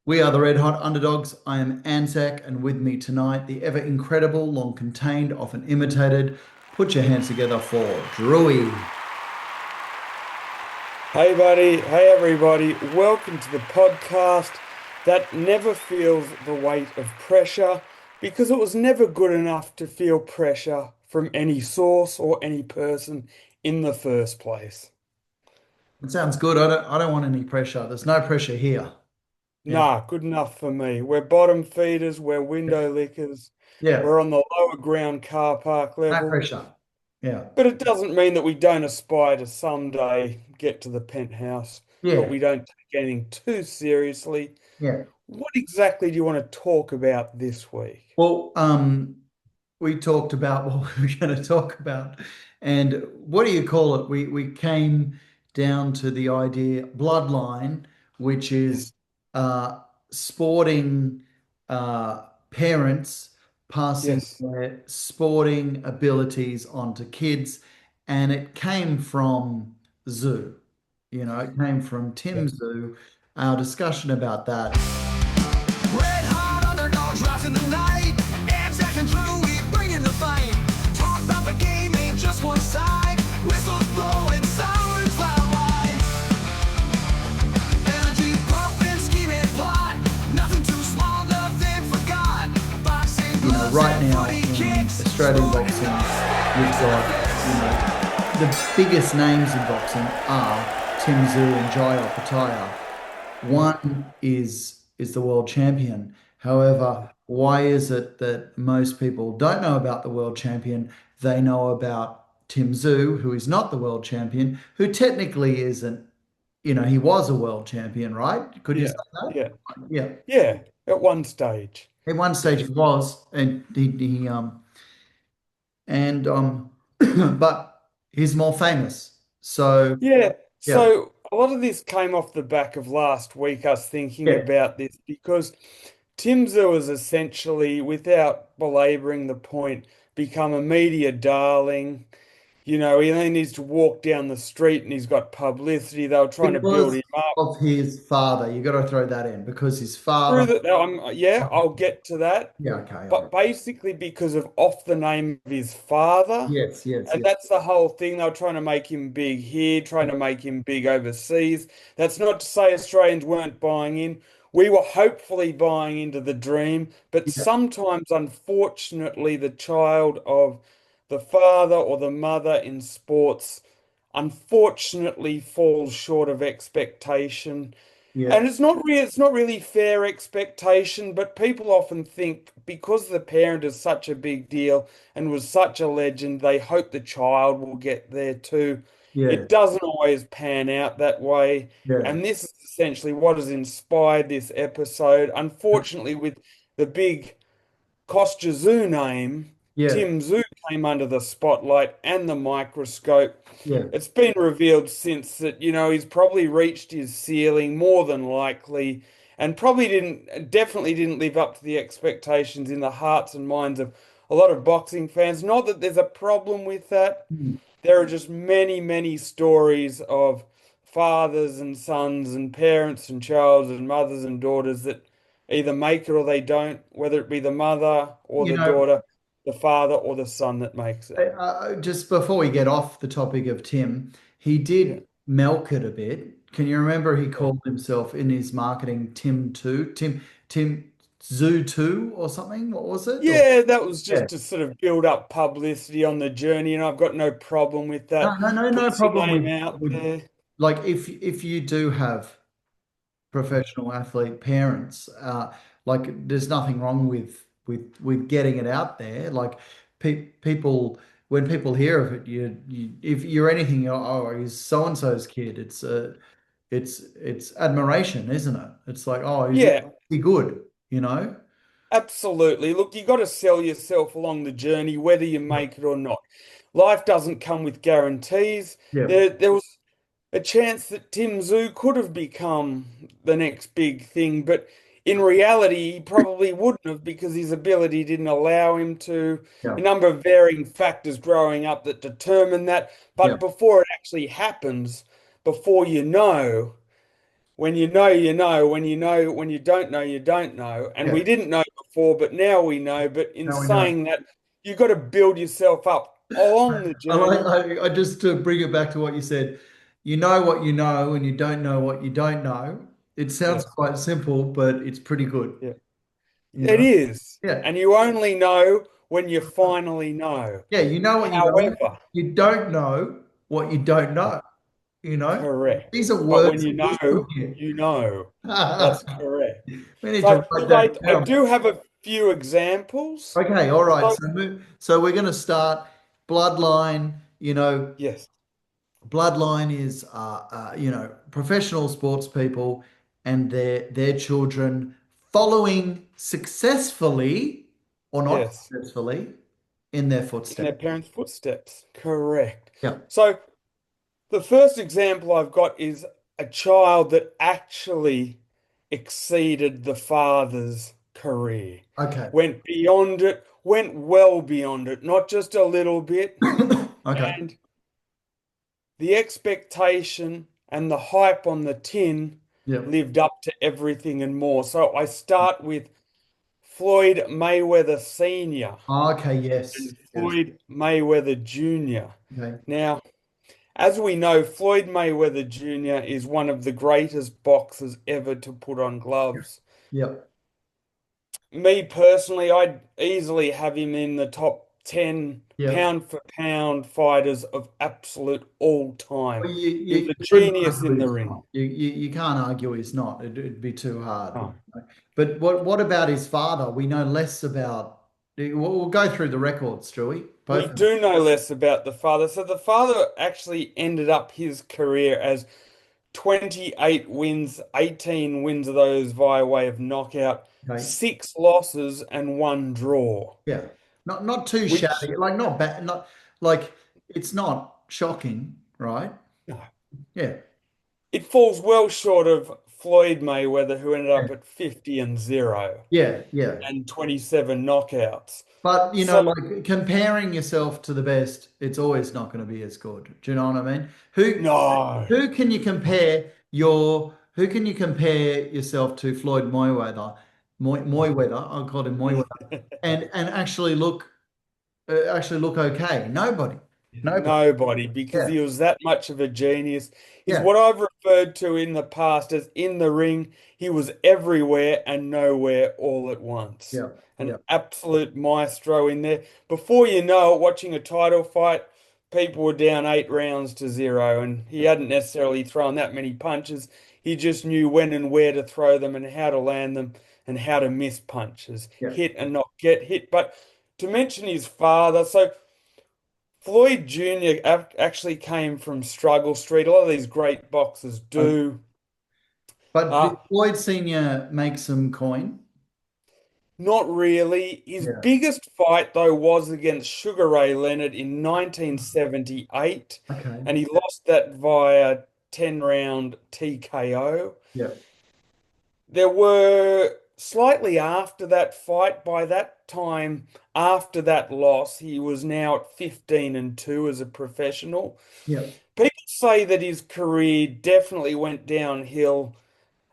We are the Red Hot Underdogs. I am Anzac, and with me tonight, the ever incredible, long contained, often imitated. Put your hands together for Drewy. Hey, buddy. Hey, everybody. Welcome to the podcast that never feels the weight of pressure because it was never good enough to feel pressure from any source or any person in the first place. It sounds good. I don't want any pressure. There's no pressure here. Yeah. Nah, good enough for me. We're bottom feeders, we're window lickers, Yeah. we're on the lower ground car park No level. pressure. Yeah. But it doesn't mean that we don't aspire to someday get to the penthouse, but Yeah. we don't take anything too seriously. Yeah. What exactly do you want to talk about this week? Well, we talked about what we were going to talk about, and what do you call it? We came down to the idea bloodline, which is uh, sporting parents passing Yes. their sporting abilities onto kids, and it came from Zoo. It came from Yeah. Tim Zoo. Our discussion about that. Red hot underdogs rising the night. Anzac and Drew, we bring in the fight. Talk about the game, ain't just one side. Whistles blowing, sirens loud wide. Energy pumping, scheming plot. Nothing too small, nothing forgot. Boxing gloves Right and now footy in kicks. Australian boxing, you've got, the biggest names in boxing are Tim Tszyu and Jai Opetaia. Mm. One is the world champion. However, why is it that most people don't know about the world champion? They know about Tim Tszyu, who is not the world champion, who technically isn't, he was a world champion, right? Could you say Yeah. that? Yeah. Yeah. Yeah. At one stage. At one stage Yes. he was, and and but he's more famous. So Yeah. yeah, So a lot of this came off the back of last week, us thinking yeah, about this because Timzer was essentially, without belaboring the point, become a media darling. He only needs to walk down the street and he's got publicity. They were trying to build because him up. of his father. You got to throw that in because his Through father. that, yeah, I'll get to that. Yeah, okay, all But right. basically because of off the name of his father. Yes, yes, And yes. that's the whole thing. They were trying to make him big here, trying to make him big overseas. That's not to say Australians weren't buying in. We were hopefully buying into the dream, but Yeah, sometimes, unfortunately, the child of the father or the mother in sports unfortunately falls short of expectation. yeah, And it's not really fair expectation, but people often think because the parent is such a big deal and was such a legend, they hope the child will get there too. yeah, It doesn't always pan out that way. yeah, And this is essentially what has inspired this episode. Unfortunately, with the big Kostya Tszyu name, yeah, Tim Tszyu came under the spotlight and the microscope. yeah. It's been revealed since that, he's probably reached his ceiling more than likely, and definitely didn't live up to the expectations in the hearts and minds of a lot of boxing fans. Not that there's a problem with that. Mm. There are just many, many stories of fathers and sons and parents and childs and mothers and daughters that either make it or they don't, whether it be the mother or You the know, daughter, the father or the son that makes it. just before we get off the topic of Tim, he Yeah. did milk it a bit. Can you remember he Yeah. called himself in his marketing Tim 2, Tim Zoo 2 or something? What was it? Or, Yeah, that was yeah. just to sort of build up publicity on the journey, and I've got no problem with No, that. no, no, no Puts your problem name with out there. like if you do have professional athlete parents, like there's nothing wrong with getting it out there. Like people when people hear of it, if you're anything, oh, he's so and so's kid. It's admiration, isn't it? It's like, oh, he's Yeah, really good, you know? absolutely. Look, you got to sell yourself along the journey, whether you make it or not. Life doesn't come with guarantees. Yeah, There was a chance that Tim Tszyu could have become the next big thing, but in reality, he probably wouldn't have because his ability didn't allow him to. yeah, A number of varying factors growing up that determine that. yeah, But before it actually happens, before you know, when you know, you know. When you know, when you don't know, you don't know. And Yeah. we didn't know before, but now we know. But in Now we know. saying that, you've got to build yourself up along the I like, journey. I just to bring it back to what you said, you know what you know and you don't know what you don't know. It sounds Yes. quite simple, but it's pretty good, Yeah. you It know? is. Yeah. And you only know when you finally know. Yeah, you know what you know. However, You don't know what you don't know, you know? correct. These are But when words you of wisdom know, here. you know. That's correct. We need to So write look, that I down. do have a few examples. Okay, all right. So So we're going to start Bloodline. yes, Bloodline is professional sports people and their children following successfully or not yes. successfully in their In their footsteps. parents' footsteps. Correct. Yeah. So the first example I've got is a child that actually exceeded the father's career. Okay. Went beyond it, went well beyond it, not just a little bit. Okay. And the expectation and the hype on the tin Yeah. lived up to everything and more. So I start with Floyd Mayweather Sr. Okay. Yes. and Yes. Floyd Mayweather Jr. Okay. Now, as we know, Floyd Mayweather Jr. is one of the greatest boxers ever to put on gloves. Yep. Me personally, I'd easily have him in the top 10 Yep. pound for pound fighters of absolute all time. Well, He was a you couldn't genius in argue the he's ring. not. You can't argue he's not. It'd be too hard. Oh. But what about his father? We know less about. We'll go through the records, Stewie. We Both of them. do know less about the father. So the father actually ended up his career as 28 wins, 18 wins of those via way of knockout, Okay. 6 losses, and 1 draw, Yeah. Not too which shabby. Like not bad. Not like it's not shocking, right? no, Yeah. it falls well short of Floyd Mayweather, who ended Yeah. up at 50-0 Yeah. Yeah. and 27 knockouts. But So, like comparing yourself to the best, it's always not going to be as good. Do you know what I mean? Who no, who can you compare who can you compare yourself to Floyd Mayweather? Mayweather, I called him Mayweather, and actually look okay. Nobody. Nobody. nobody, because Yeah. he was that much of a genius. He's Yeah. what I've referred to in the past as in the ring. He was everywhere and nowhere all at once. Yeah. An Yeah. absolute maestro in there. Before you know it, watching a title fight, people were down 8 rounds to 0, and he hadn't necessarily thrown that many punches. He just knew when and where to throw them and how to land them and how to miss punches, Yeah. hit and not get hit. But to mention his father, so Floyd Jr. Actually came from Struggle Street. A lot of these great boxers Okay. do. But did Uh, Floyd Senior make some coin? Not really. His Yeah. biggest fight, though, was against Sugar Ray Leonard in 1978, Okay. and he lost that via 10-round TKO. Yeah. There were slightly after that fight, by that time, after that loss, he was now at 15-2 as a professional. Yeah. People say that his career definitely went downhill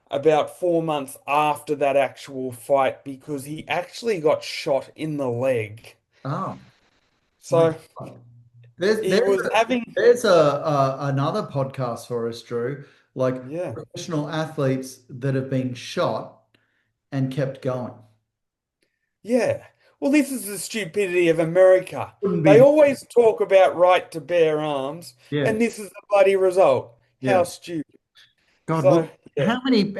about 4 months after that actual fight because he actually got shot in the leg. Oh. So There's he there's was having, there's a another podcast for us, Drew. Like yeah, professional athletes that have been shot and kept going. yeah. Well, this is the stupidity of America. Wouldn't They be. always talk about right to bear arms, Yeah. and this is the bloody result. Yeah. How stupid. God, So, well, yeah,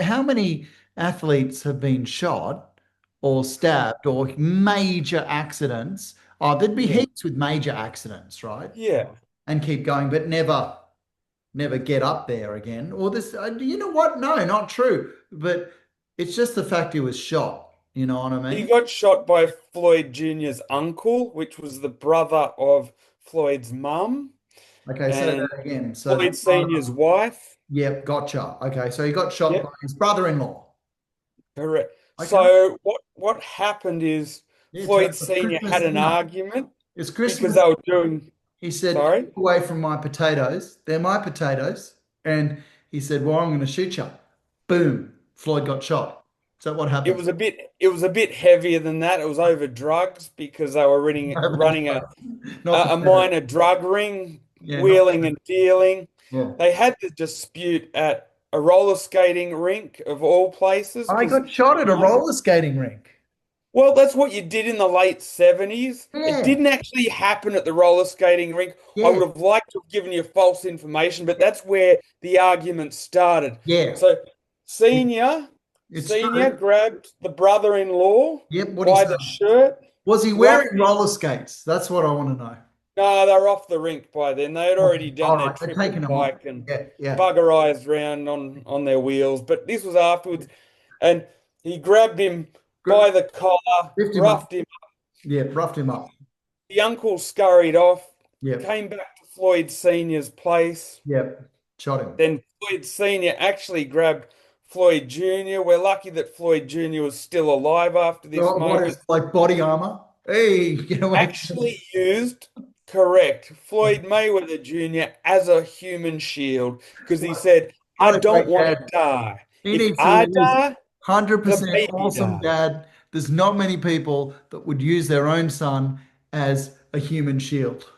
how many athletes have been shot or stabbed or major accidents? Oh, there'd be yeah, heaps with major accidents, right? yeah. And keep going, but never get up there again. Or this, you know what? No, not true. But it's just the fact he was shot. You know what I He mean? got shot by Floyd Jr.'s uncle, which was the brother of Floyd's mum, Okay, say and that again. So the Floyd Sr.'s brother, wife. yep, gotcha. Okay, so he got shot by Yep. his brother-in-law. Correct. Okay, So what happened is yeah, Floyd it's Sr. Christmas had an dinner. argument It's because Christmas. they were doing, He said, sorry? "Keep away from my potatoes. They're my potatoes." And he said, "Well, I'm going to shoot you." boom, Floyd got shot. Is that what happened? It was a bit heavier than that. It was over drugs because they were running Not a the minor drug ring, yeah, not wheeling and dealing. yeah. They had the dispute at a roller skating rink of all places I because, got shot at you a know, roller skating rink. well, that's what you did in the late 70s. It Yeah, didn't actually happen at the roller skating rink. I yeah, would have liked to have given you false information, but that's where the argument started. yeah. So, It, senior, it's senior true. grabbed the brother-in-law Yep. What he by said. the shirt, Was he roughed wearing him. roller skates? That's what I want to know. No, they were off the rink by then. They had Okay. already All done their right. They're triple taking them off. bike and Yeah, yeah. buggerized round on their wheels. But this was afterwards, and he grabbed him Good. by the collar, Lift him up. roughed him. Yeah, roughed him up. The uncle scurried off, Yep. came back to Floyd Sr.'s place. Yep. Shot him. Then Floyd Sr. actually grabbed Floyd Jr. We're lucky that Floyd Jr. was still alive after this Oh, what moment. is like body armor? Hey, get away. Actually used, correct, Floyd Mayweather Jr. as a human shield because he said, I What a don't great want dad. to die. He If needs to I lose die, the 100% baby awesome dies. dad. There's not many people that would use their own son as a human shield.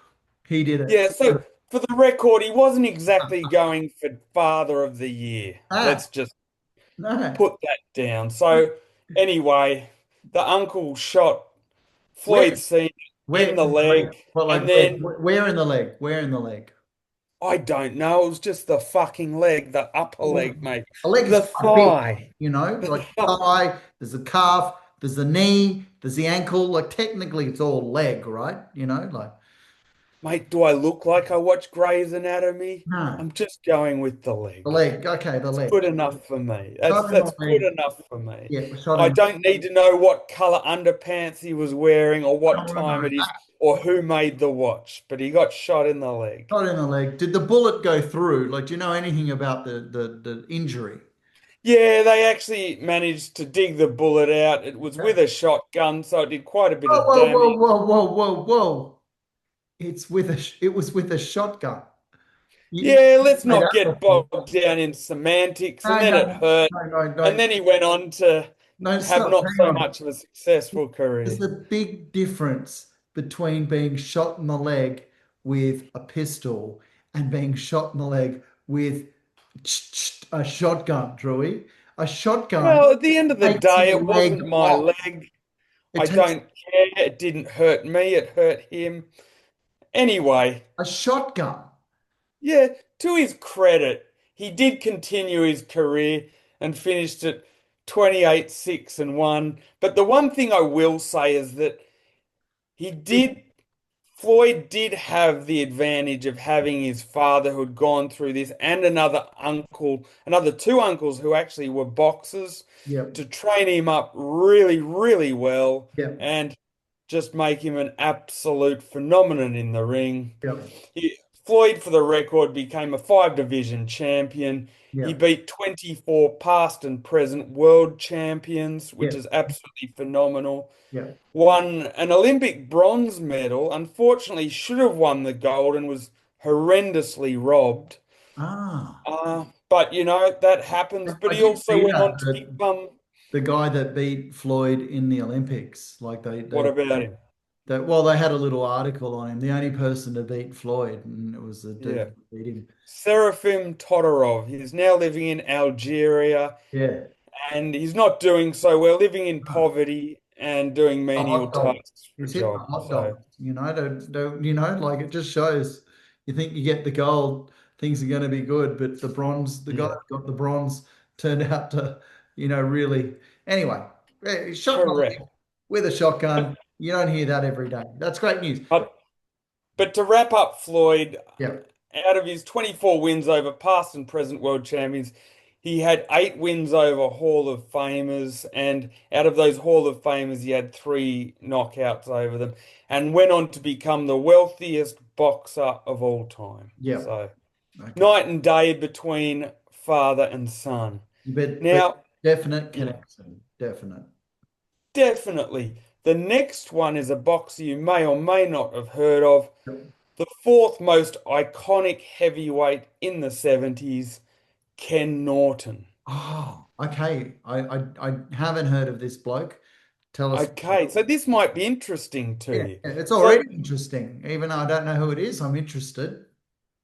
He did it. Yeah, so for the record, he wasn't exactly going for Father of the Year. Ah, Let's just no. put that down. So anyway, the uncle shot Where, Floyd Senior where, in the leg, well, like and then where in the leg? Where in the leg? I don't know. It was just the fucking leg, the upper leg, mate, A leg is the quite big, thigh. like thigh, there's the calf, there's the knee, there's the ankle. Like technically it's all leg, right? Like Mate, do I look like I watch Grey's Anatomy? no. I'm just going with the The leg. leg. Okay, the It's leg. good enough for me. Shot in the That's good leg. enough for me. Yeah, shot I in. don't need to know what color underpants he was wearing or I what don't want to time know it is that. or who made the watch, but he got shot in the leg. Shot in the leg. Did the bullet go through? Like, do you know anything about the injury? Yeah, they actually managed to dig the bullet out. It was Yeah. with a shotgun, so it did quite a bit Whoa, of whoa, damage. whoa, whoa, whoa, whoa, whoa. It was with a shotgun. You Yeah, let's made not that get before. bogged down in semantics. And No, then it no, hurt. no, no, And no. then he went on to No, have stop. not Hang so on. much of a successful There's career. a big difference between being shot in the leg with a pistol and being shot in the leg with a shotgun, Drewy. A shotgun Well, at the end of the takes day, your it leg wasn't my off. leg. It I takes don't care. It didn't hurt me, it hurt him. Anyway, a shotgun. yeah, to his credit, he did continue his career and finished at 28, 6 and 1. But the one thing I will say is that he did Floyd did have the advantage of having his father who had gone through this and another uncle, another two uncles who actually were boxers Yep, to train him up really, really well yep, and just make him an absolute phenomenon in the ring. yep, Floyd, for the record, became a five division champion. He yep, beat 24 past and present world champions, which yep, is absolutely phenomenal. yep. Won an Olympic bronze medal, unfortunately, should have won the gold and was horrendously robbed. Ah, But that happens. But I he did also see went that. on to become, The guy that beat Floyd in the Olympics, like what about him? well, they had a little article on him. The only person to beat Floyd, and it was the dude Yeah. that beat him. Seraphim Todorov. He's now living in Algeria Yeah, and he's not doing so well, living in poverty and doing a menial hot dog. tasks for a He's hitting a job. hot So, dog. Like it just shows. You think you get the gold, things are going to be good, but the bronze, the guy yeah, that got the bronze turned out to, really. Anyway, shot in the correct. leg with a shotgun. You don't hear that every day. That's great news. But but to wrap up Floyd, Yeah, out of his 24 wins over past and present world champions, he had 8 wins over Hall of Famers, and out of those Hall of Famers, he had 3 knockouts over them, and went on to become the wealthiest boxer of all time. yeah. So Okay. night and day between father and son. But Now, definite yeah, connection. Definite. definitely. The next one is a boxer you may or may not have heard of. Yep. The fourth most iconic heavyweight in the 70s, Ken Norton. Oh, okay. I haven't heard of this bloke. Tell us. Okay, so this might be interesting to Yeah, you. it's So already interesting. Even though I don't know who it is, I'm interested.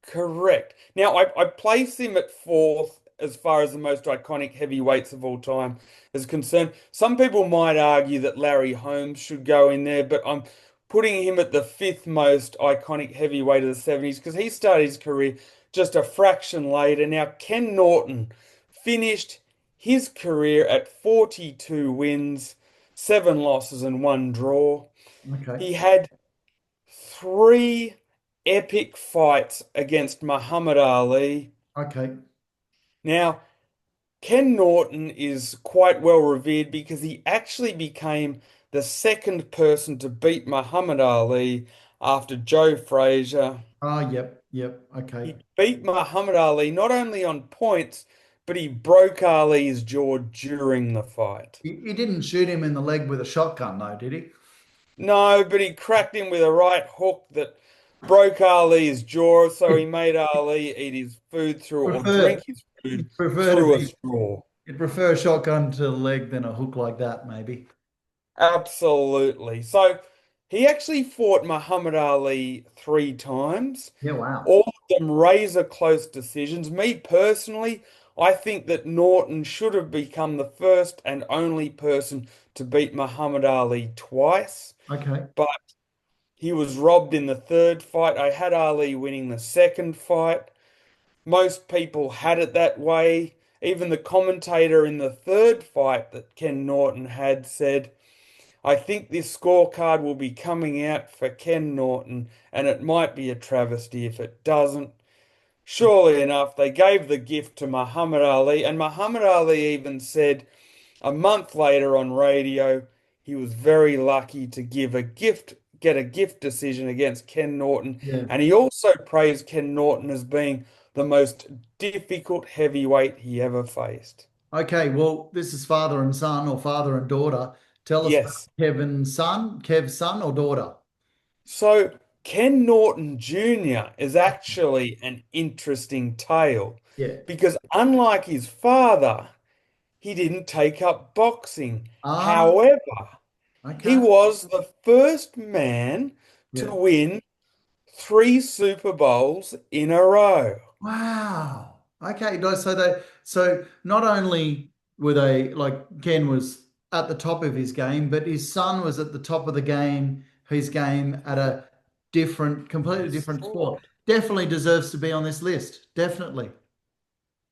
correct. Now, I place him at fourth as far as the most iconic heavyweights of all time is concerned. Some people might argue that Larry Holmes should go in there, but I'm putting him at the fifth most iconic heavyweight of the 70s because he started his career just a fraction later. Now, Ken Norton finished his career at 42 wins, seven losses, and one draw. Okay. He had three epic fights against Muhammad Ali. Okay. Now, Ken Norton is quite well revered because he actually became the second person to beat Muhammad Ali after Joe Frazier. Oh, yep. Yep. Okay. He beat Muhammad Ali not only on points, but he broke Ali's jaw during the fight. He didn't shoot him in the leg with a shotgun, though, did he? No, but he cracked him with a right hook that broke Ali's jaw, so he made Ali eat his food through or Prefer drink his food prefer to through a be straw. you'd prefer a shotgun to the leg than a hook like that, maybe. Absolutely. So he actually fought Muhammad Ali three times, Yeah. Wow. all of them razor close decisions. Me personally, I think that Norton should have become the first and only person to beat Muhammad Ali twice, Okay. but he was robbed in the third fight. I had Ali winning the second fight. Most people had it that way. Even the commentator in the third fight that Ken Norton had said, I think this scorecard will be coming out for Ken Norton, and it might be a travesty if it doesn't. Surely enough, they gave the gift to Muhammad Ali, and Muhammad Ali even said a month later on radio he was very lucky to get a gift decision against Ken Norton, Yeah. and he also praised Ken Norton as being the most difficult heavyweight he ever faced. Okay. Well, this is father and son or father and daughter. Tell us about Yes. Kev's son or daughter. So Ken Norton Jr. is actually an interesting tale Yeah. because unlike his father, he didn't take up boxing. Ah, However, he okay. was the first man Yeah. to win three Super Bowls in a row. Wow. Okay. So not only were they like Ken was at the top of his game, but his son was at the top of his game at a completely different sport. Sport. Definitely deserves to be on this list. Definitely.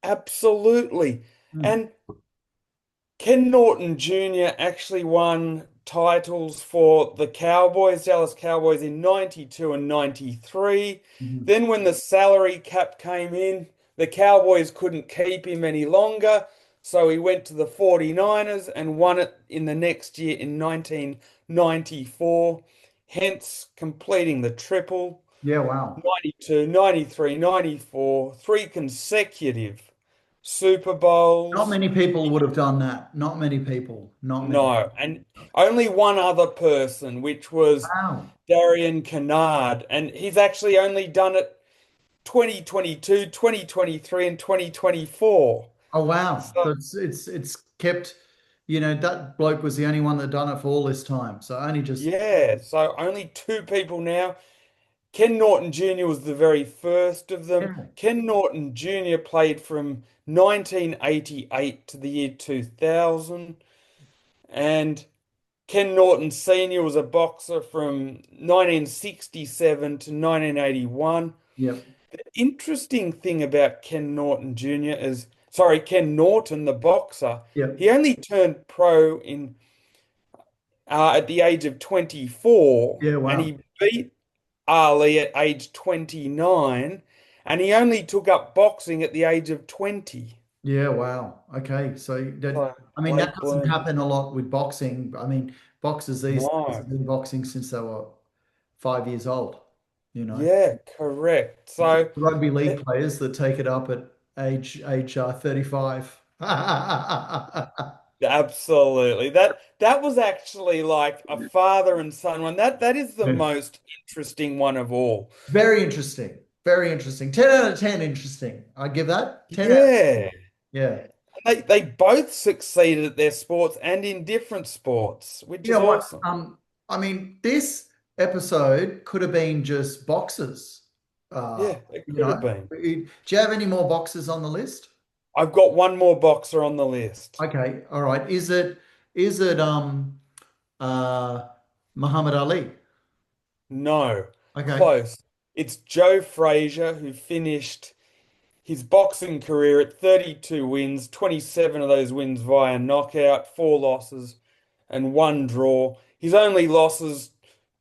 Absolutely. Hmm. And Ken Norton Jr. actually won titles for the Cowboys, Dallas Cowboys in 92 and 93. Mhm. Then, when the salary cap came in, the Cowboys couldn't keep him any longer. So he went to the 49ers and won it in the next year in 1994, hence completing the triple Yeah. Wow. 92, 93, 94, three consecutive Super Not Bowls. many people would have done that. Not many people. Not many. No, and only one other person, which was Wow. Darian Kennard, and he's actually only done it 2022, 2023, and 2024. Oh wow. So So it's kept, that bloke was the only one that done it for all this time. So only just yeah, so only two people now. Ken Norton Jr. was the very first of them. yeah. Ken Norton Jr. played from 1988 to the year 2000, and Ken Norton Sr. was a boxer from 1967 to 1981. Yep. Interesting thing about Ken Norton Jr. is, sorry, Ken Norton, the boxer, Yep. he only turned pro in at the age of 24, Yeah, and wow. he beat Ali at age 29, and he only took up boxing at the age of 20. Yeah, wow. Okay. So So, that late doesn't bloomer. happen a lot with boxing. I mean, boxers these days have No. been boxing since they were 5 years old, you know. Yeah, correct. It's So, rugby league th- players that take it up at age 35. absolutely. That was actually like a father and son one. That is the Yeah. most interesting one of all. Very interesting. Very interesting. 10 out of 10 interesting. I give that 10 out. Yeah. Yeah. they both succeeded at their sports and in different sports, which You know is what? awesome. I mean, this episode could have been just boxes. Uh, Yeah, it you could have know, been. do you have any more boxes on the list? I've got one more boxer on the list. Okay, all right. Is it uh Muhammad Ali? No, Okay. close. It's Joe Frazier who finished his boxing career at 32 wins, 27 of those wins via knockout, four losses, and one draw. His only losses,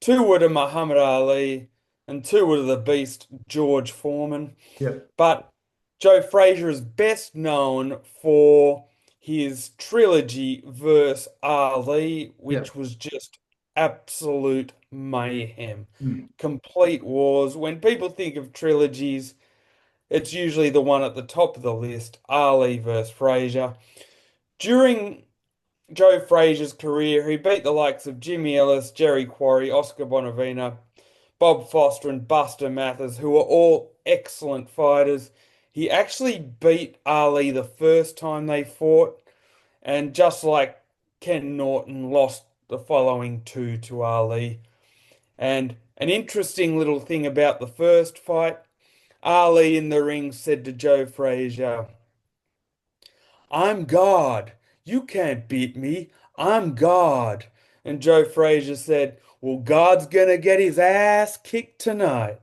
two were to Muhammad Ali and two were to the beast George Foreman. Yep. But Joe Frazier is best known for his trilogy versus Ali, Yep. which was just absolute mayhem. Mm. Complete wars. When people think of trilogies, it's usually the one at the top of the list, Ali versus Frazier. During Joe Frazier's career, he beat the likes of Jimmy Ellis, Jerry Quarry, Oscar Bonavena, Bob Foster, and Buster Mathers, who were all excellent fighters. He actually beat Ali the first time they fought, and just like Ken Norton, lost the following two to Ali. And an interesting little thing about the first fight, Ali in the ring said to Joe Frazier, I'm God. You can't beat me. I'm God. And Joe Frazier said, well, God's gonna get his ass kicked tonight.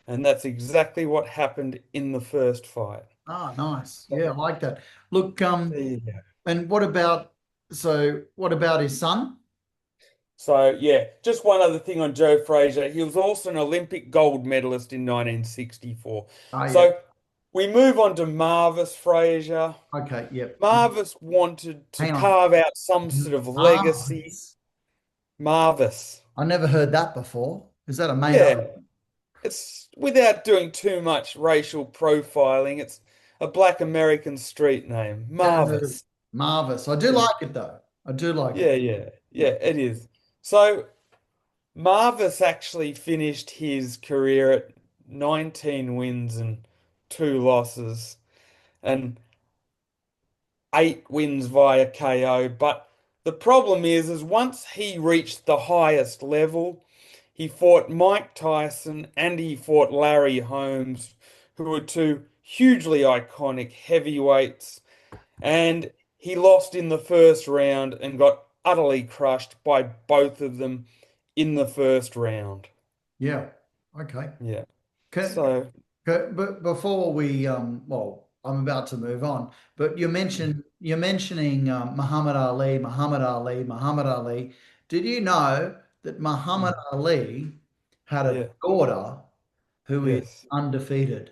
And that's exactly what happened in the first fight. Ah, nice. Yeah, I like that. Look, There you go. and what about his son? So, yeah, just one other thing on Joe Frazier. He was also an Olympic gold medalist in 1964. Oh, yeah. So we move on to Marvis Frazier. Okay, yep. Marvis wanted to Hang on. carve out some sort of legacy. Marvis. Marvis. I never heard that before. Is that a made Yeah, up? it's without doing too much racial profiling, it's a black American street name. Never heard of Marvis. Marvis. I do Yeah, like it though. I do like yeah, it. yeah, yeah, Yeah. it is. So Marvis actually finished his career at 19 wins and two losses and eight wins via KO. But the problem is once he reached the highest level, he fought Mike Tyson and he fought Larry Holmes, who were two hugely iconic heavyweights. And he lost in the first round and got utterly crushed by both of them in the first round. Yeah. Okay. Yeah. Can, So, but before we well, I'm about to move on, but you're mentioning Muhammad Ali, Muhammad Ali, Muhammad Ali. Did you know that Muhammad Ali had a yeah, daughter who is yes. undefeated?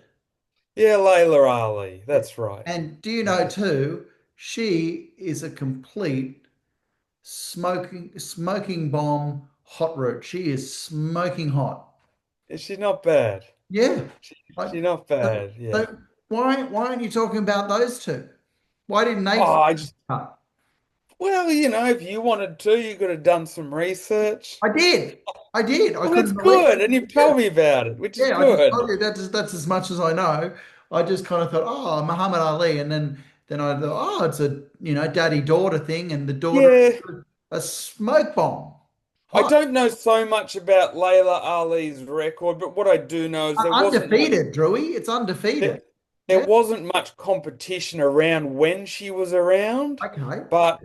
Yeah, Layla Ali. That's right. And do you know too, she is a complete smoking bomb hot root. She is smoking hot. She's not bad. Yeah. She, I, she's not so, bad. Yeah. so why aren't you talking about those two? Why didn't they Oh, fight? I just, well, if you wanted to, you could have done some research. I did. I did. I Well, that's couldn't believe it. good. And you've Yeah. told me about it, which is Yeah, I just good. told you that's as much as I know. I just kind of thought, oh, Muhammad Ali, and then I thought, oh, it's a daddy daughter thing, and the daughter Yeah. is a smoke bomb. I Hot. don't know so much about Layla Ali's record, but what I do know is Undefeated, Drewy. It's there, undefeated. there Yeah. wasn't much competition around when she was around, Okay. but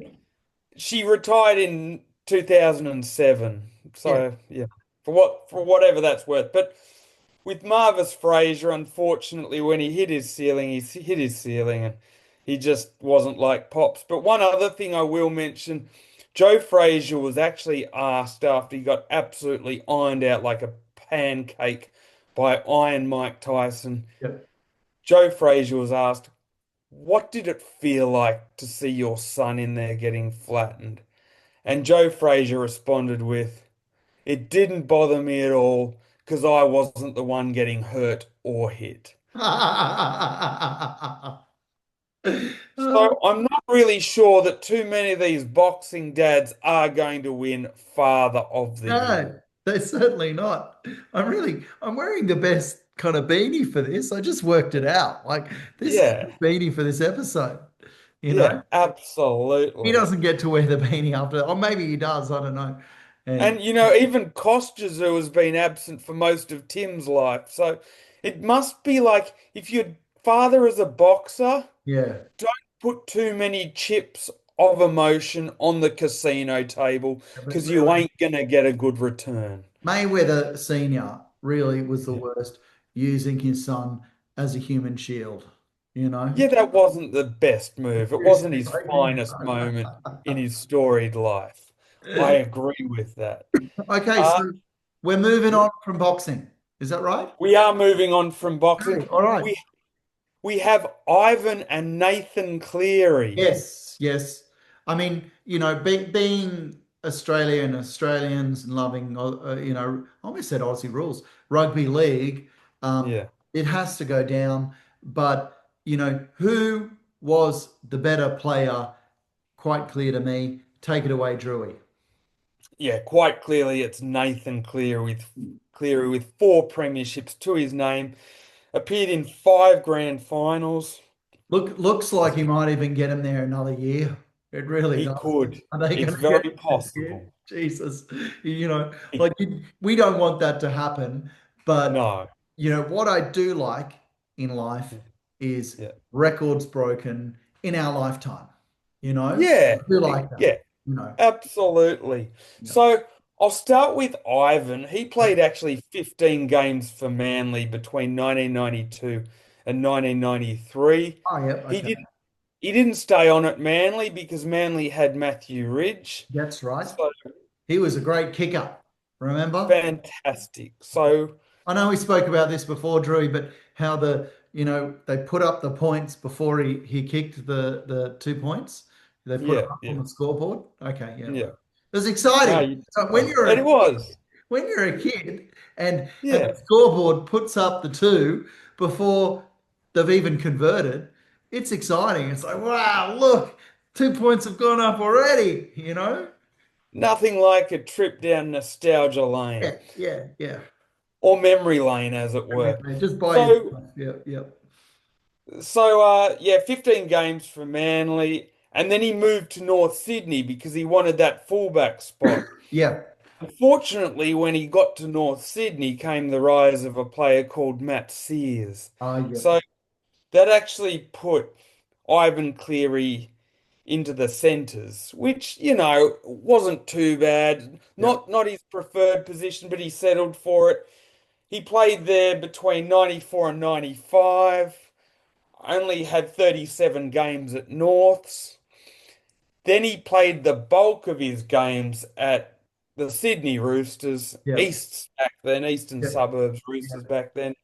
she retired in 2007. Yeah. So, yeah, for whatever that's worth. But with Marvis Frazier, unfortunately, when he hit his ceiling, he hit his ceiling and he just wasn't like Pops. But one other thing I will mention, Joe Frazier was actually asked after he got absolutely ironed out like a pancake by Iron Mike Tyson. Yep. Joe Frazier was asked, what did it feel like to see your son in there getting flattened? And Joe Frazier responded with, it didn't bother me at all because I wasn't the one getting hurt or hit. So I'm not really sure that too many of these boxing dads are going to win Father of the No, Year. they're certainly not. I'm wearing the best kind of beanie for this. I just worked it out. Like this is Yeah. the beanie for this episode. You know, Yeah, he absolutely. doesn't get to wear the beanie after, or maybe he does. I don't know. And And even Kostya Tszyu has been absent for most of Tim's life. So it must be like if your father is a boxer, yeah, don't put too many chips of emotion on the casino table but because you really, ain't gonna get a good return. Mayweather Sr. really was the Yeah. worst, using his son as a human shield. You know. Yeah, that wasn't the best move. It wasn't his Seriously. finest moment in his storied life. I agree with that. Okay, Uh, so we're moving on from boxing. Is that right? we are moving on from boxing. Okay, all right. We we have Ivan and Nathan Cleary. Yes, yes. I mean, being Australian, Australians and loving, I almost said Aussie rules, rugby league, um, Yeah. it has to go down. But, who was the better player? Quite clear to me. Take it away, Drewy. Yeah, quite clearly it's Nathan Cleary with four premierships to his name. Appeared in five grand finals. Looks like he might even get him there another year. It really He does. could. Are they It's going to get very him this year? possible. Jesus, like we don't want that to happen. But No. what I do like in life is Yeah. records broken in our lifetime. I Yeah. do like that. Yeah. You know, Absolutely. yeah. So I'll start with Ivan. He Yep. played actually 15 games for Manly between 1992 and 1993. Oh, yep. He Okay, didn't he didn't stay on at Manly because Manly had Matthew Ridge. that's right. So He was a great kicker. Remember? fantastic. So I know we spoke about this before, Drew, but how they put up the points before he kicked the 2 points. They put it yeah, up on yeah, the scoreboard. Okay, yeah. yeah. It was No, exciting. you, So when you're it a was. when you're a kid and the Yeah. scoreboard puts up the two before they've even converted, it's exciting. It's like, wow, look, 2 points have gone up already. Nothing like a trip down nostalgia lane Yeah, yeah, yeah. or memory lane, as it were. Everything. Just buy So yourself. Yeah, yeah. yeah, 15 games for Manly, and then he moved to North Sydney because he wanted that fullback spot. Yeah. Unfortunately, when he got to North Sydney came the rise of a player called Matt Sears. Yeah. So that actually put Ivan Cleary into the centres, which, wasn't too bad. Yeah. Not his preferred position, but he settled for it. He played there between 94 and 95, only had 37 games at Norths. Then he played the bulk of his games at the Sydney Roosters, Yeah. Easts back then, Eastern Yeah. Suburbs Yeah. Roosters back then.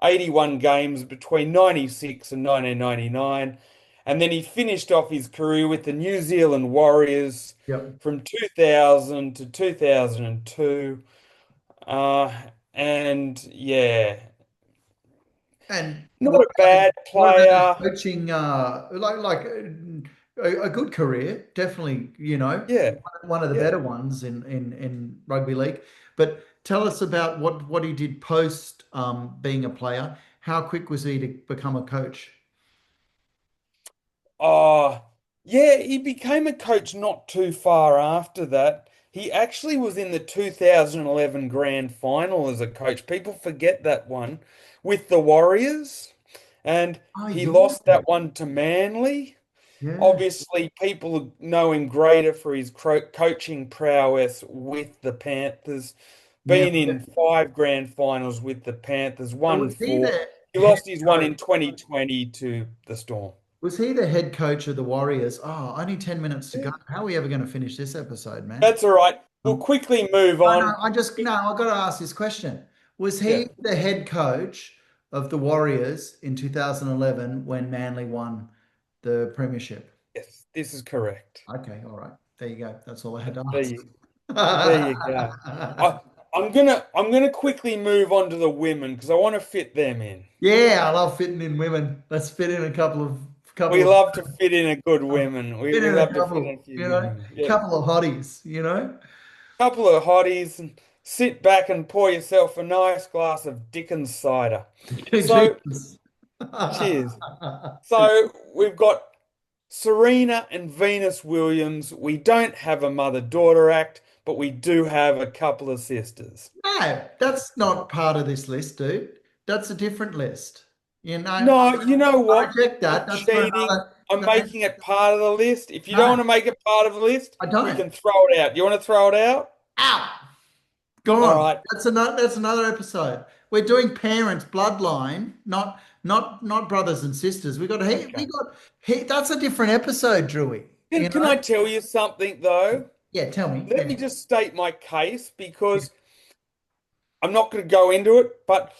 81 games between 96 and 1999. And then he finished off his career with the New Zealand Warriors Yeah. from 2000 to 2002. Uh, and yeah, And not a bad what about his player. coaching? A good career, definitely. Yeah, One of the yeah. better ones in rugby league. But tell us about what he did post being a player. How quick was he to become a coach? Oh, yeah, he became a coach not too far after that. He actually was in the 2011 grand final as a coach. People forget that one with the Warriors, and Oh, he you're lost right. that one to Manly. Yeah, Obviously, people know him greater for his coaching prowess with the Panthers. yeah. Been in five grand finals with the Panthers, So won was he four. the He head lost his one coach? in 2020 to the Storm. Was he the head coach of the Warriors? Oh, only 10 minutes to go. How are we ever going to finish this episode, man? That's all right. We'll Um, quickly move I know. on. No, I got to ask this question. Was Yeah, he the head coach of the Warriors in 2011 when Manly won the premiership? yes, this is correct. Okay, all right. There you go. That's all I had Yeah, to there ask. you, there you go. I'm gonna quickly move on to the women because I want to fit them in. Yeah, I love fitting in women. Let's fit in a couple We of love to fit in a good women. We fit we in a love to fit in couple, a few good women. Yeah, couple of hotties. couple of hotties and sit back and pour yourself a nice glass of Dickens cider. So Jesus. cheers. So we've got Serena and Venus Williams, we don't have a mother-daughter act, but we do have a couple of sisters. No, that's not part of this list, dude. That's a different list. No, you know I what? reject You're that. That's for cheating. another. I'm No, making it part of the list. If you don't no, want to make it part of the list, I we don't. can throw it out. You want to throw it out? Ow! All Gone. right. That's another episode. We're doing parents, bloodline, not brothers and sisters. We Okay. got that's a different episode, Drewy. Can I tell you something though? Yeah, tell me. Let Yeah, me just state my case because I'm not going to go into it, but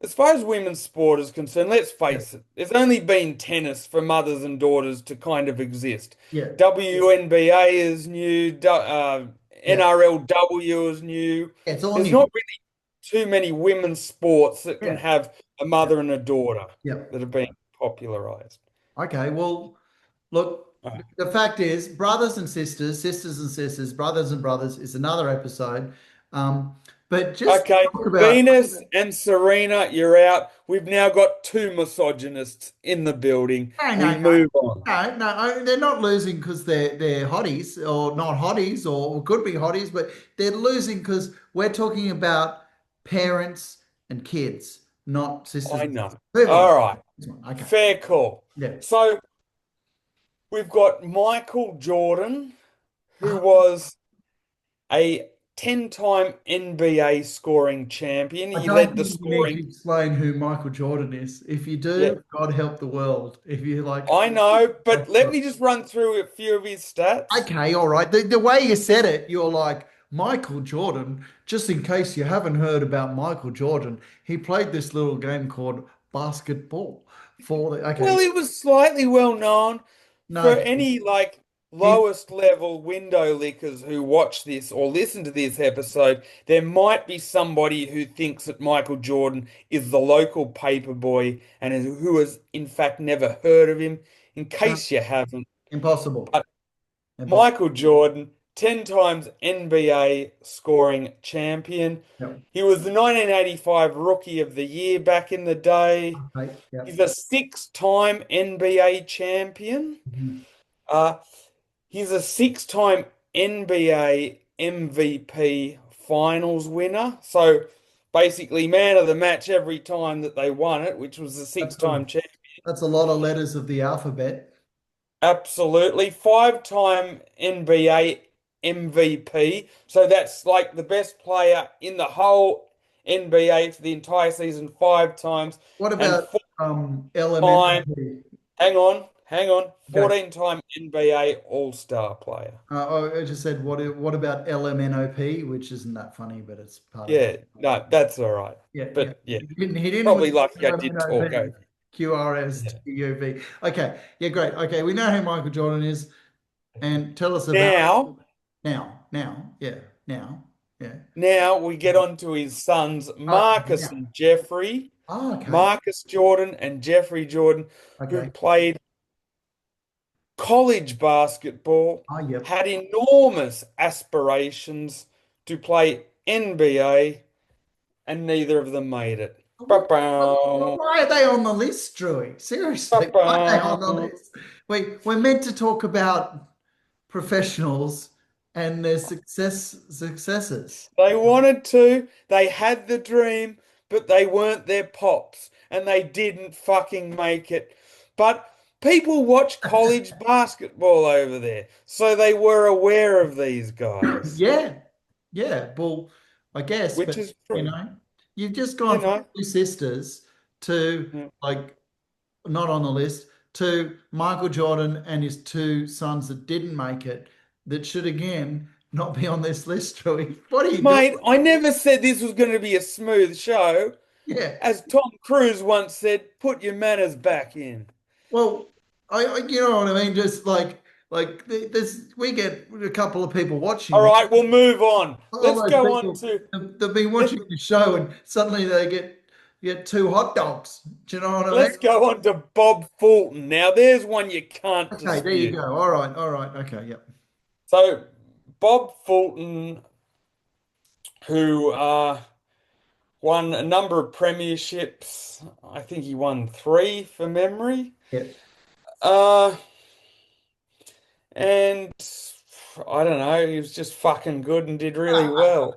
as far as women's sport is concerned, let's yeah, face it, there's only been tennis for mothers and daughters to kind of exist. yeah, WNBA is new, yeah. NRLW is new. Yeah, it's all There's new. not really too many women's sports that can Yeah, have a mother and a daughter yeah. that have been popularized. Okay, well, look, All the fact is, brothers and sisters, sisters and sisters, brothers and brothers is another episode. Um, but just Okay, talk about Venus and Serena, you're out. We've now got two misogynists in the building. no, We no, move on. no, they're not losing because they're hotties or not hotties or could be hotties, but they're losing because we're talking about parents and kids, not sisters I and know. sisters. Move on. All right, Okay. fair call. Yeah. So we've got Michael Jordan, who Ah, was a 10-time NBA scoring champion. I He don't led the think you need to scoring. explain who Michael Jordan is. If you Yeah, do, God help the world. If you like, I know, but let me just run through a few of his stats. okay, all right. The way you said it, you're like, Michael Jordan, just in case you haven't heard about Michael Jordan, he played this little game called basketball Well, okay, it was slightly well known for no, any like he, lowest level window lickers who watch this or listen to this episode. There might be somebody who thinks that Michael Jordan is the local paper boy and who has in fact never heard of him. In no, case you haven't, impossible. but Impossible. Michael Jordan, 10 times NBA scoring champion. Yep. He was the 1985 Rookie of the Year back in the day. Okay, He's yep. a six-time NBA champion. Mhm. Uh, he's a six-time NBA MVP finals winner. So basically, man of the match every time that they won it, which was the That's a six-time champion. that's a lot of letters of the alphabet. Absolutely. Five-time NBA MVP. So that's like the best player in the whole NBA for the entire season, five times. What And about four-time, LMNOP? hang on, Okay. 14-time NBA All-Star player. I just said what about LMNOP, which isn't that funny, but it's part of it. Yeah, no, that's all right. Yeah, yeah. But yeah, He didn't probably win lucky I did talk LMNOP. over. QRS Yeah. TUV. Okay, yeah, great. Okay, we know who Michael Jordan is, and tell us about Now, yeah. now we get on to his sons, Okay, Marcus yeah. and Jeffrey. Oh, okay, Marcus Jordan and Jeffrey Jordan, who okay. played college basketball, Oh, yep. had enormous aspirations to play NBA, and neither of them made it. Ba-bow. Why are they on the list, Drewy? Seriously, why are they on the Ba-bow. list? We're meant to talk about professionals and their successes. They wanted to, they had the dream, but they weren't their pops, and they didn't fucking make it. But people watch college basketball over there, so they were aware of these guys, Yeah, yeah. Well, I guess, which but is you true. know, you've just You gone from know, two sisters to Yeah. like not on the list to Michael Jordan and his two sons that didn't make it that should again not be on this list, Joey. What are you doing? Mate, I never said this was going to be a smooth show. Yeah. As Tom Cruise once said, put your manners back in. Well, you know what I mean? Just this, we get a couple of people watching All this. right, we'll move on. All Let's those go on people to they've been watching the show and suddenly they get two hot dogs. Do you know what I mean? let's go on to Bob Fulton. Now, there's one you can't Okay, there you dispute. go. All right. Okay, yep. So, Bob Fulton, who won a number of premierships, I think he won three for memory. Yep. Uh, and I don't know, he was just fucking good and did really well.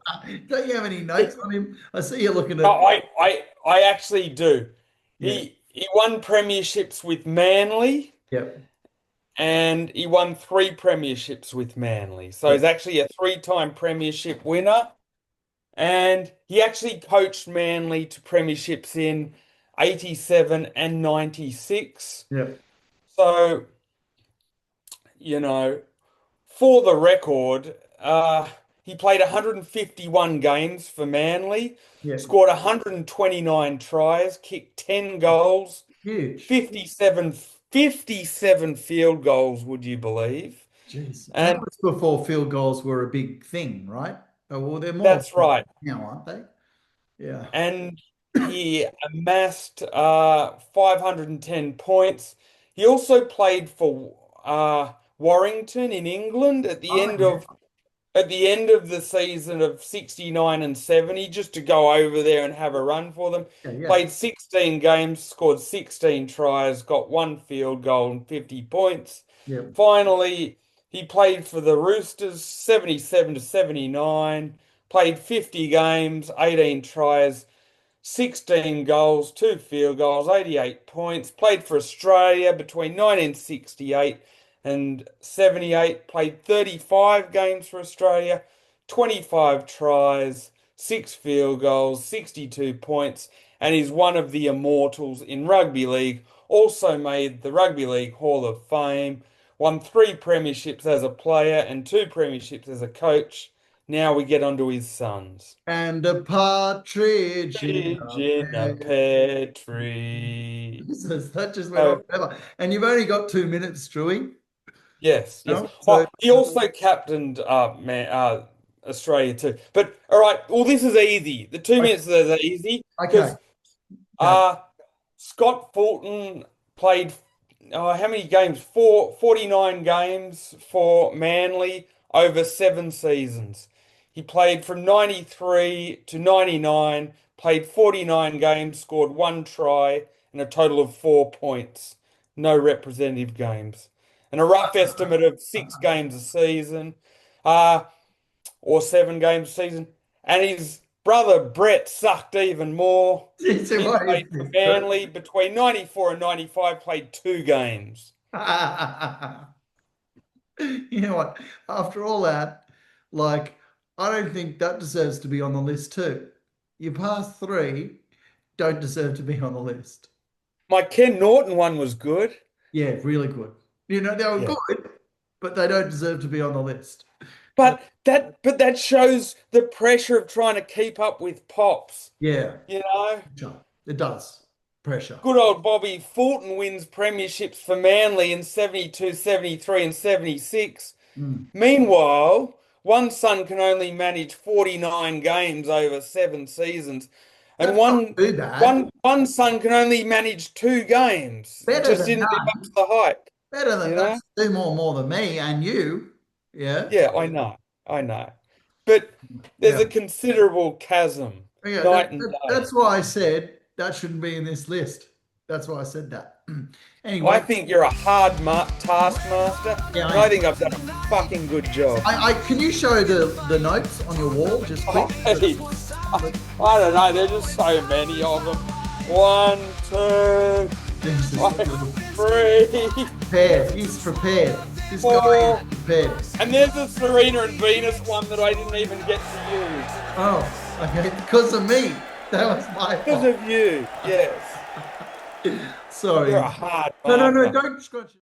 Don't you have any notes on him? I see you looking No, at. I actually do. Yeah. He won premierships with Manly Yep. and he won three premierships with Manly. So Yep. he's actually a three-time premiership winner. And he actually coached Manly to premierships in 87 and 96. Yep. So, you know, for the record, he played 151 games for Manly, Yep. scored 129 tries, kicked 10 goals, Huge. 57 field goals, would you believe? Jeez. And that And was before field goals were a big thing, right? Oh, well, they're more that's right. now, aren't they? Yeah. And he amassed 510 points. He also played for Warrington in England Oh, yeah. at the end of the season of 69 and 70, just to go over there and have a run for them. Yeah. Yeah. Played 16 games, scored 16 tries, got one field goal and 50 points. Yep. Finally, he played for the Roosters 77 to 79, played 50 games, 18 tries, 16 goals, two field goals, 88 points. Played for Australia between 1968 and 78. Played 35 games for Australia, 25 tries, six field goals, 62 points, and is one of the immortals in rugby league. Also made the Rugby League Hall of Fame. Won three premierships as a player and two premierships as a coach. Now we get onto his sons. And a partridge in Partridge a in a pear. pear tree. Jesus, that just went on So, forever. And you've only got 2 minutes, Stewie. yes, yes. No? So, Oh, he also captained Australia too. But all right, well, this is easy. The 2 minutes are easy okay. because Go. uh, Scott Fulton played how many games? 49 games for Manly over 7 seasons. He played from 93 to 99, played 49 games, scored one try, and a total of 4 points. No representative games. And a rough estimate of 6 games a season, uh, or 7 games a season. And his brother Brett sucked even more. Jeez, He what is played for this? Manly between 94 and 95, played 2 games. You know what? After all that, like, I don't think that deserves to be on the list too. You pass three, don't deserve to be on the list. My Ken Norton one was good. Yeah, really good. You know, they were Yeah. good, but they don't deserve to be on the list. But that shows the pressure of trying to keep up with Pops, Yeah, you know? sure. It does. Pressure. Good old Bobby Fulton wins premierships for Manly in 72, 73, and 76. Mm. Meanwhile, one son can only manage 49 games over 7 seasons, and That's not too bad. one son can only manage 2 games. It Better just than didn't live up none. to the hype, Better than you know? that's two more than me and you. Yeah. Yeah, I know. But there's Yeah. a considerable chasm, Yeah. night and day. That's why I said that shouldn't be in this list. That's why I said that. I Anyway, think you're a hard taskmaster, yeah, and I think I've done a fucking good job. I can you show the notes on your wall just quick? I don't know, there's just so many of them. 1, 2, Jesus. 3, Prepared. He's prepared. This guy 4, is prepared. and there's the Serena and Venus one that I didn't even get to use. Oh, okay. Because of me. That was my Because fault. of you, yes. Sorry. You're a hard No, marker. don't scratch.